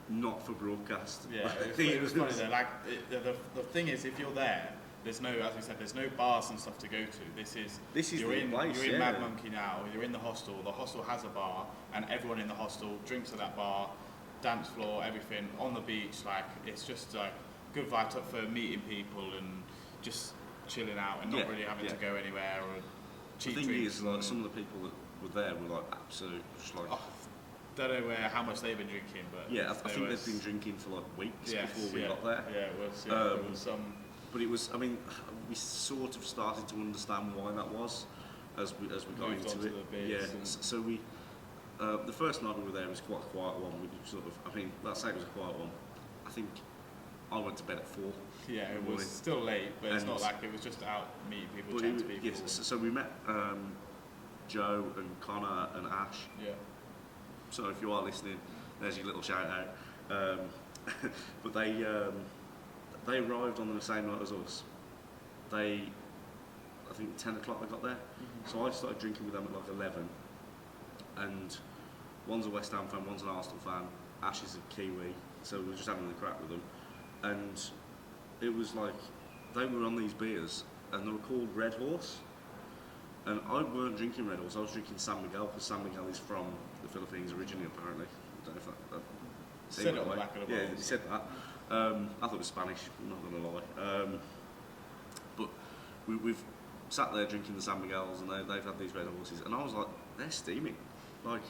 not for broadcast. Yeah, it was funny though. Like, the thing is, if you're there, there's no, as we said, there's no bars and stuff to go to. This is you're in place, you're in Mad Monkey now. You're in the hostel. The hostel has a bar, and everyone in the hostel drinks at that bar, dance floor, everything on the beach. Like, it's just like good vibes up for meeting people and just chilling out and not really having to go anywhere or cheap drinks. The thing is, like, some of the people that were there were like absolute, just like. Don't know how much they've been drinking, but yeah, I think they've been drinking for like weeks before we got there. Yeah, it was. Yeah, there was some. But it was. I mean, we sort of started to understand why that was as we got into it. Yeah. So we. The first night we were there was quite a quiet one. We sort of. I mean, let's say it was a quiet one. I think I went to bed at 4. Yeah, it was still late, but it's not like it was just out meeting people, chatting to people. Yes, so we met Joe and Connor and Ash. Yeah. So if you are listening, there's your little shout out. But they arrived on the same night as us. I think 10 o'clock they got there. Mm-hmm. So I started drinking with them at like 11. And one's a West Ham fan, one's an Arsenal fan. Ash is a Kiwi, so we were just having the crack with them. And it was like, they were on these beers, and they were called Red Horse. And I weren't drinking Red Horse, I was drinking San Miguel, because San Miguel is from the Philippines originally, apparently. I don't know if that said it on the back of the yeah, bottles. he said that. I thought it was Spanish, I'm not going to lie. But we've sat there drinking the San Miguels, and they've had these Red Horses, and I was like, they're steaming. Like,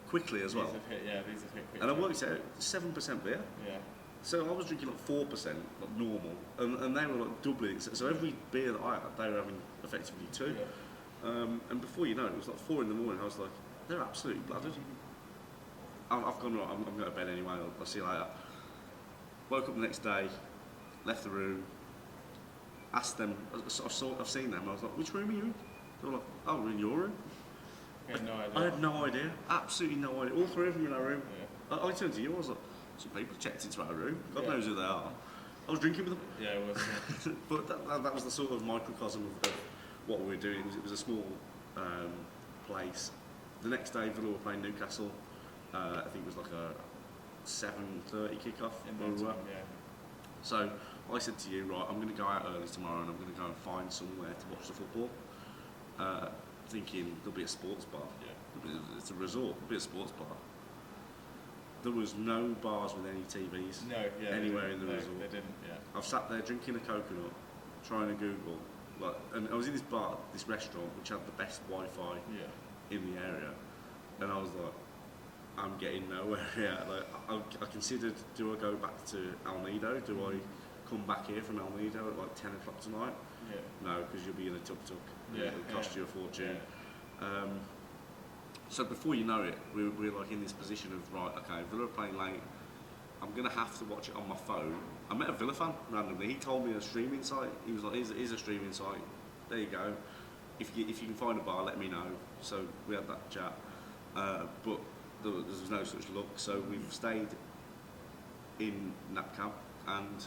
quickly as well. These have hit quickly. And I worked out 7% beer. Yeah. So I was drinking like 4%, like normal, and they were like doubling. So every beer that I had, they were having effectively 2. Yeah. And before you know it was like 4 in the morning. I was like, they're absolutely bladdered. I've gone, right, I'm going to bed anyway, I'll see you later. Woke up the next day, left the room, asked them, I've seen them, I was like, which room are you in? They were like, oh, we're in your room. I had no idea, absolutely no idea. All 3 of them in our room. Yeah. I turned to you, I was like, some people checked into our room, God knows who they are. I was drinking with them. Yeah, it was. But that was the sort of microcosm of what we were doing. It was a small place. The next day, Villa were playing Newcastle. I think it was like a 7:30 kickoff. So I said to you, right, I'm going to go out early tomorrow and I'm going to go and find somewhere to watch the football. Thinking there'll be a sports bar. Yeah. It's a resort. There'll be a sports bar. There was no bars with any TVs anywhere in the resort. They didn't, yeah. I've sat there drinking a coconut, trying to Google, and I was in this restaurant, which had the best Wi-Fi in the area, and I was like, I'm getting nowhere here. Like, I considered, do I go back to El Nido? Do I come back here from El Nido at like 10 o'clock tonight? Yeah. No, because you'll be in a tuk-tuk. Yeah. It'll cost you a fortune. Yeah. So before you know it, we're like in this position of, right, okay, Villa are playing late, I'm going to have to watch it on my phone. I met a Villa fan randomly, he told me a streaming site, he was like, here's a streaming site, there you go, if you can find a bar, let me know. So we had that chat, but there was no such luck, so we've stayed in Napcam, and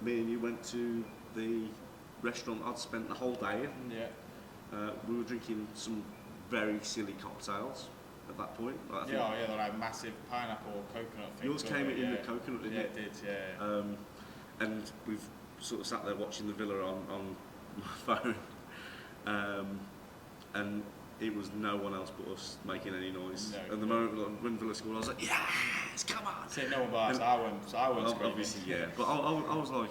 me and you went to the restaurant I'd spent the whole day in. Yeah. We were drinking some very silly cocktails at that point. Like, they're like massive pineapple coconut things. Yours came in with coconut, didn't it? Yeah, it did, yeah. And we've sort of sat there watching the Villa on my phone. And it was no one else but us making any noise. No. And the moment like, when Villa scored, I was like, yes, come on. So no one bars, I went screaming. Obviously, yeah. But I was like,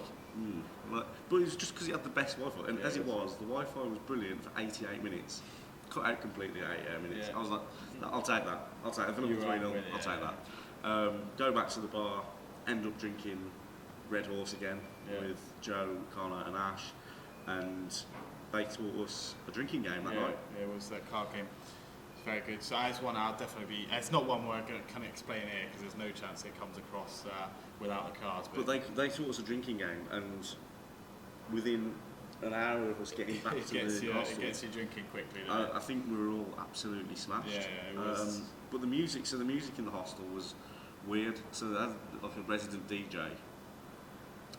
but it was just because it had the best Wi-Fi. And as it was, the Wi-Fi was brilliant for 88 minutes. Cut out completely at 88 minutes. Yeah. I was like, I'll take that. I'll take it. If Villa was 3-0, I'll take that. Go back to the bar, end up drinking Red Horse again with Joe, Connor and Ash. And they taught us a drinking game that night. Yeah, it was that card game. It's very good. So as one, I'll definitely be. It's not one where I can explain here because there's no chance it comes across without the cards. But they taught us a drinking game, and within an hour of us getting back to the hostel, it gets you drinking quickly. I think we were all absolutely smashed. Yeah, it was. But the music in the hostel was weird. So they had like a resident DJ,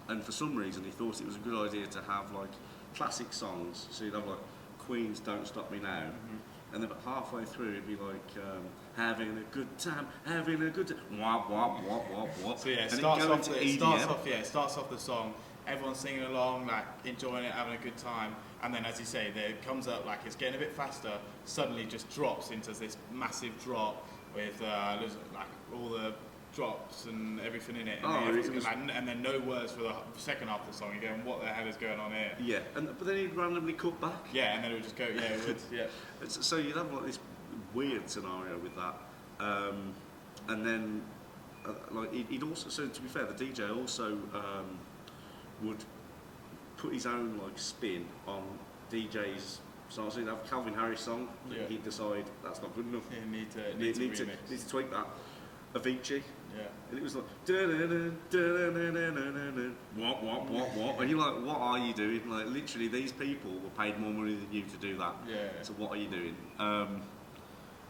and for some reason he thought it was a good idea to have like classic songs. So you'd have like Queen's "Don't Stop Me Now," and then about halfway through it'd be like having a good time, having a good time, wop wop wop wop wop. So yeah, it and starts off. into It EDM. starts off the song. Everyone's singing along, like enjoying it, having a good time, and then, as you say, there it comes up like it's getting a bit faster. Suddenly, just drops into this massive drop with like all the drops and everything in it, and then no words for the second half of the song. You're going, what the hell is going on here? Yeah, but then he'd randomly cut back. Yeah, and then it would just go. Yeah, it would. Yeah. So you'd have like this weird scenario with that, and then like he'd also. So to be fair, the DJ also would put his own like spin on DJ's songs. So he'd have Calvin Harris song. Yeah. He'd decide that's not good enough. You need to Need to tweak that. Avicii. Yeah. And it was like what, and you're like, what are you doing? Like literally, these people were paid more money than you to do that. Yeah. So what are you doing?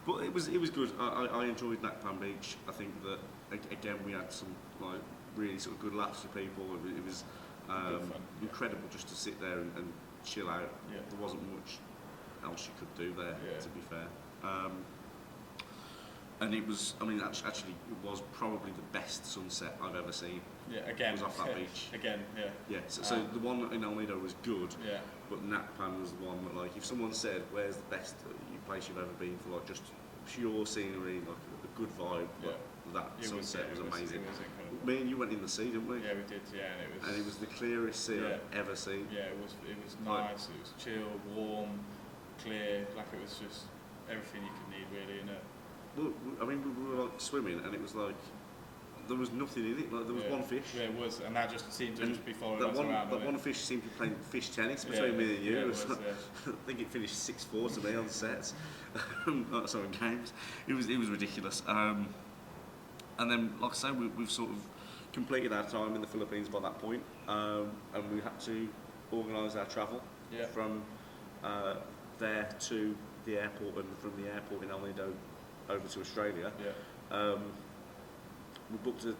But it was good. I enjoyed Nakpan Beach. I think that again we had some like really sort of good laughs with people. It was incredible just to sit there and chill out. Yeah. There wasn't much else you could do there, to be fair. And it was, I mean, actually, it was probably the best sunset I've ever seen. Yeah, again. It was off that beach. Again, yeah. Yeah, so the one in El Nido was good, Yeah. but Nakpan was the one that, like, if someone said, where's the best place you've ever been for, like, just pure scenery, like, a good vibe, like, that sunset was amazing. It was incredible. Me and you went in the sea, didn't we? Yeah, we did, yeah. And it was the clearest sea I've ever seen. Yeah, it was nice, it was chill, warm, clear, like it was just everything you could need really in it. Well, I mean, we were like swimming, and it was like there was nothing in it. Like there was one fish. Yeah, it was, and that just seemed to just be following that us one, around. That one fish seemed to be playing fish tennis between me and you. Yeah, it was, I think it finished 6-4 to me on sets. Sorry, games. It was ridiculous. And then, like I say, we've sort of completed our time in the Philippines by that point, and we had to organise our travel from there to the airport, and from the airport in El Nido over to Australia. Yeah. We booked a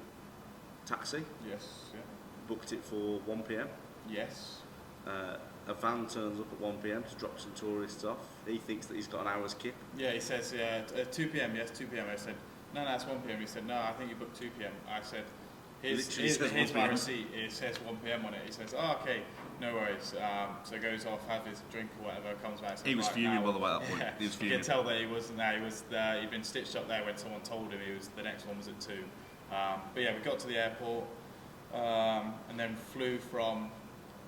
taxi. Yes. Yeah. Booked it for 1 p.m. Yes. A van turns up at 1 p.m. to drop some tourists off. He thinks that he's got an hour's kip. Yeah, he says 2 p.m. Yes, 2 p.m. I said no, it's 1 p.m. He said no, I think you booked 2 p.m. I said here's my receipt. It says 1 p.m. on it. He says okay, no worries. So goes off, have his drink or whatever, comes back. Says, he was fuming by the way at that point. Yeah, he was fuming. You can tell that he wasn't there. He'd been stitched up there when someone told him the next one was at 2. But yeah, we got to the airport and then flew from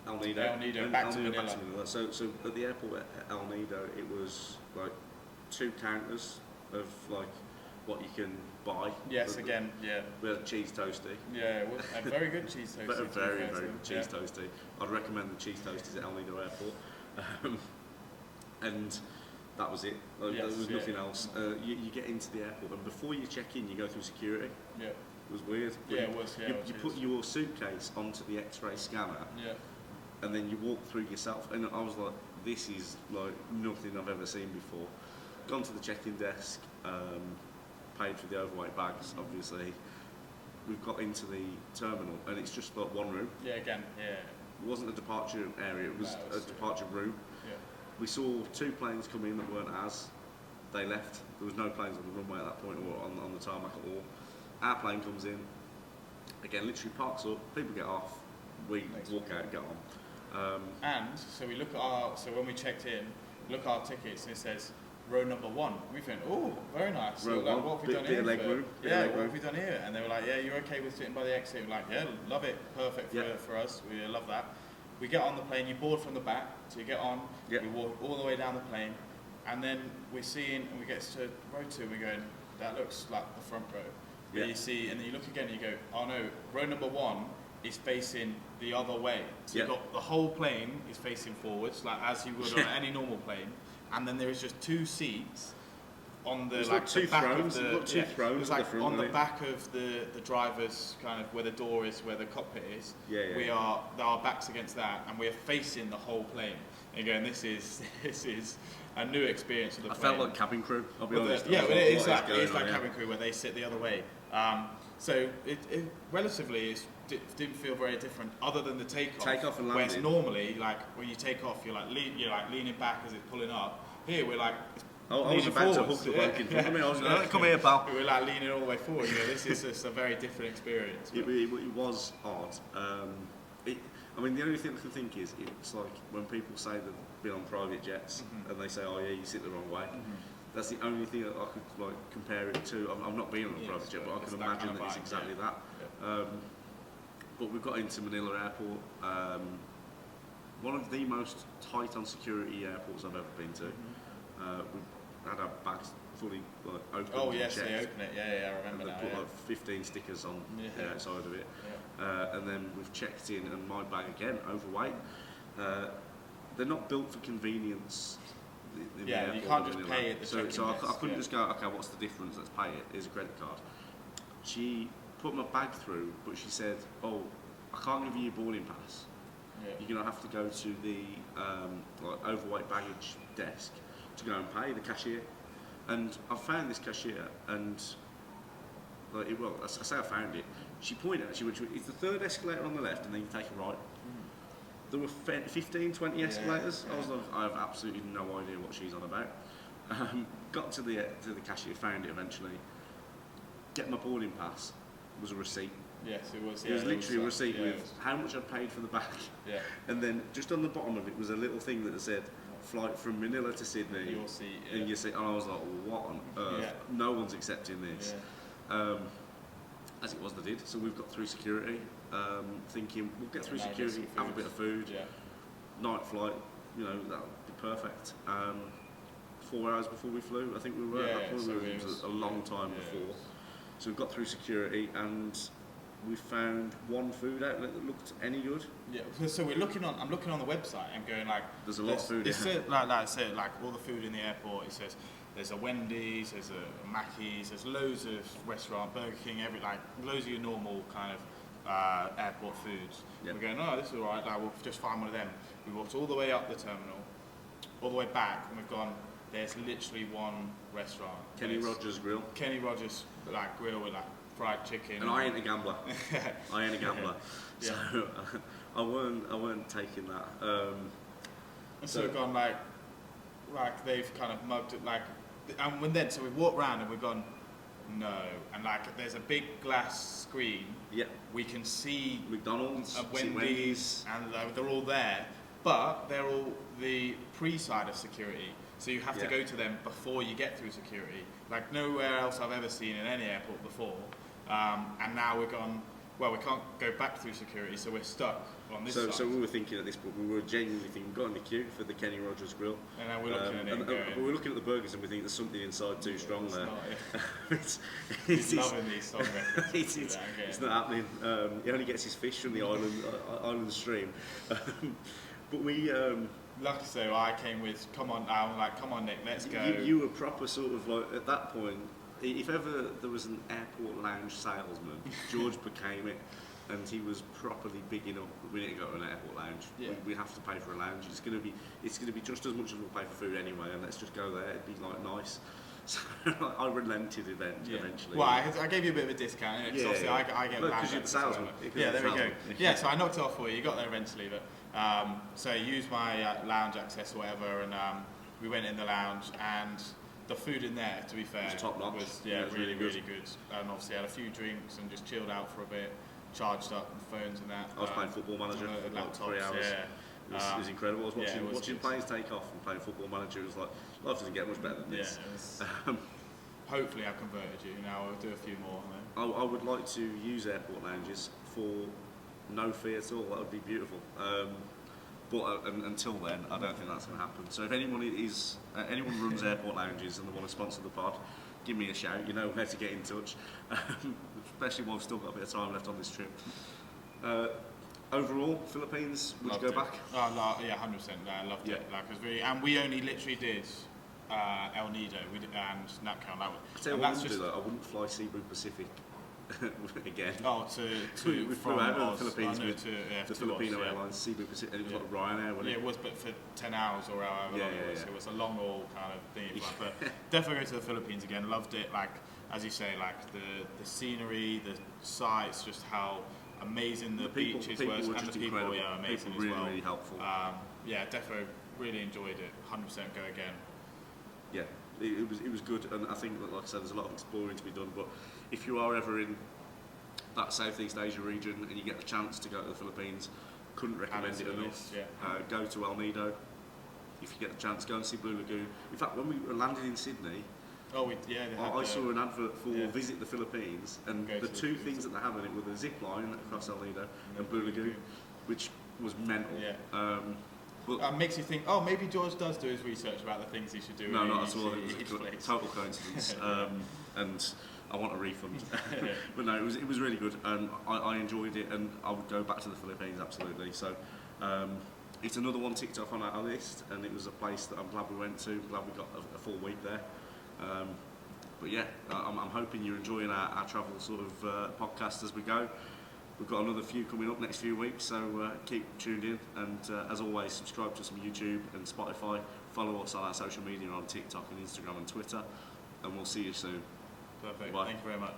El Nido back to Manila. So at the airport at El Nido, it was like 2 counters of like what you can buy. Yes, again, yeah. We had a cheese toasty. Yeah, it was a very good cheese toasty. A very good cheese toasty. I'd recommend the cheese toasties at El Nido Airport. And that was it. Like, there was nothing else. You get into the airport, and before you check in, you go through security. Yeah. It was weird. Yeah, it was. Yeah, you put your suitcase onto the X-ray scanner. Yeah. And then you walk through yourself, and I was like, this is like nothing I've ever seen before. Gone to the check-in desk, paid for the overweight bags, obviously. We've got into the terminal, and it's just like one room. Yeah, again, yeah. It wasn't a departure area, it was a departure room. Yeah. We saw 2 planes come in that weren't as. They left. There was no planes on the runway at that point, or on the tarmac at all. Our plane comes in, again, literally parks up, people get off, we walk out, get on. And so we look at when we checked in, look at our tickets, and it says row number 1. We think, oh, very nice. So Row like, one, what have we done bit here? of leg room, bit of Yeah, leg what room. have we done here? And they were like, yeah, you're okay with sitting by the exit? We're like, yeah, love it, perfect for us. We love that. We get on the plane, you board from the back, so you get on, we walk all the way down the plane, and then we're seeing, and we get to row 2, and we're going, that looks like the front row. But you see, and then you look again, and you go, oh no, row number 1 is facing the other way. So you've got the whole plane is facing forwards, like as you would on any normal plane, and then there is just 2 seats on the, like, two the back thrones, of the, two thrones it's at like the front, on the right? back of the driver's kind of where the door is, where the cockpit is. Yeah. We are our backs against that, and we're facing the whole plane. And going, this is a new experience of the plane. I felt like cabin crew. I'll be honest. Yeah, it it's like cabin crew where they sit the other way. So it relatively didn't feel very different, other than the takeoff. Takeoff and where it's landing. normally like when you take off, you're like leaning back as it's pulling up. Here we're like. I was about to hook the bloke in front of me. I was like, come here, pal. We were like leaning all the way forward. This is just a very different experience. It was odd. I mean, the only thing I can think is, it's like when people say they've been on private jets and they say, oh yeah, you sit the wrong way. That's the only thing that I could like compare it to. I've not been on a private jet, but I can imagine that it's exactly that. But we've got into Manila Airport, one of the most tight on security airports I've ever been to. We had our bags fully like, opened. Oh yes, checked, they open it. Yeah, I remember and now. they put like 15 stickers on the outside of it. And then we've checked in, and my bag again, overweight. They're not built for convenience. In the airport, you can't just pay at the check-in so I desk, couldn't just go, okay, what's the difference? Let's pay it. Here's a credit card. She put my bag through, but she said, oh, I can't give you your boarding pass. You're going to have to go to the like overweight baggage desk to go and pay the cashier. And I found this cashier, and like, I say I found it. She pointed at it, it's the 3rd escalator on the left, and then you take a right. There were 15, 20 escalators. I was like, I have absolutely no idea what she's on about. Got to the cashier, found it eventually. Get my boarding pass was a receipt. Yes, it was. It was literally a receipt with how much I'd paid for the bag. And then just on the bottom of it was a little thing that said, flight from Manila to Sydney. Your seat, and your seat. And I was like, what on earth? No one's accepting this. As it was, they did. So we've got through security, thinking we'll get through security, have a bit of food, night flight, that'll be perfect. 4 hours before we flew, I think we were. It was a long time before. So we got through security, and we found one food outlet that looked any good. Yeah, so I'm looking on the website and going like, there's a lot of food. It said, like I said, like all the food in the airport. It says there's a Wendy's, there's a Mackey's, there's loads of restaurant, Burger King, loads of your normal kind of airport foods. We're going, oh, this is all right. Like we'll just find one of them. We walked all the way up the terminal, all the way back, and we've gone. There's literally one restaurant. Kenny Rogers Grill. Kenny Rogers grill with fried chicken. And I ain't a gambler. So I weren't taking that. So we've gone like they've kind of mugged it and so we've walked around and we've gone no, and there's a big glass screen. We can see McDonald's, Wendy's, and they're all there, but they're all the pre-side of security. So you have to go to them before you get through security. Like nowhere else I've ever seen in any airport before. And now we're gone, well, we can't go back through security, so we're stuck on this side. So we were thinking at this point, we were genuinely thinking, we got in the queue for the Kenny Rogers Grill. And now we're looking at it and going, we're looking at the burgers and we think there's something inside too strong there. He's loving these song records. It's not happening. He only gets his fish from the island stream. But we... Lucky so, I came with, come on now, I'm like, come on Nick, let's go. You were proper sort of like, at that point, if ever there was an airport lounge salesman, George became it, and he was properly bigging up, we need to go to an airport lounge, we have to pay for a lounge, it's going to be just as much as we'll pay for food anyway, and let's just go there, it'd be nice. So I relented eventually. Well, I gave you a bit of a discount, because obviously I get because you're the salesman. Yeah, there we go. So I knocked it off for you, you got there eventually, but so I used my lounge access or whatever, and we went in the lounge, and the food in there, to be fair, was top notch. Was really good. And obviously had a few drinks and just chilled out for a bit, charged up the phones and that. I was playing Football Manager for like 3 hours. It was incredible. I was watching, it was watching good. planes take off and playing Football Manager. It was like, life doesn't get much better than this. Yeah, it was, hopefully I've converted you. Now I'll do a few more. I would like to use airport lounges for no fee at all. That would be beautiful. But until then, I don't think that's going to happen. So if anyone runs airport lounges and they want to sponsor the pod, give me a shout. You know where to get in touch. Especially while we've still got a bit of time left on this trip. Overall, Philippines, would you go back? Oh, yeah, 100%. I loved it. Like, it was really, and we only literally did El Nido and Natcon. That was. I tell you what I wouldn't do though. I wouldn't fly Cebu Pacific again. Oh, we flew out of the Philippines with the Filipino Oz, Airlines, Cebu Pacific, and it was like Ryanair, wasn't it? Yeah, it was, but for 10 hours or however long it was. It was a long haul kind of thing. But definitely go to the Philippines again. Loved it. Like, as you say, like the scenery, the sights, just how amazing the beaches were, and the people, amazing people really, as well. really helpful. Definitely really enjoyed it. 100% go again. Yeah, it was good, and I think that, like I said, there's a lot of exploring to be done. But if you are ever in that Southeast Asia region and you get the chance to go to the Philippines, couldn't recommend it enough. Go to El Nido. If you get the chance, go and see Blue Lagoon. In fact, when we landed in Sydney, I saw an advert for Visit the Philippines, and the two things that they had on it were the zip line across El Nido and Blue Lagoon, which was mental. Makes you think, maybe George does do his research about the things he should do. No, not at all. It was a total coincidence, and I want a refund. But no, it was really good, and I enjoyed it, and I would go back to the Philippines absolutely. So it's another one ticked off on our list, and it was a place that I'm glad we went to. I'm glad we got a full week there. But yeah, I'm hoping you're enjoying our travel sort of podcast as we go. We've got another few coming up next few weeks, so keep tuned in. And as always, subscribe to us on YouTube and Spotify. Follow us on our social media on TikTok and Instagram and Twitter. And we'll see you soon. Perfect. Bye. Thank you very much.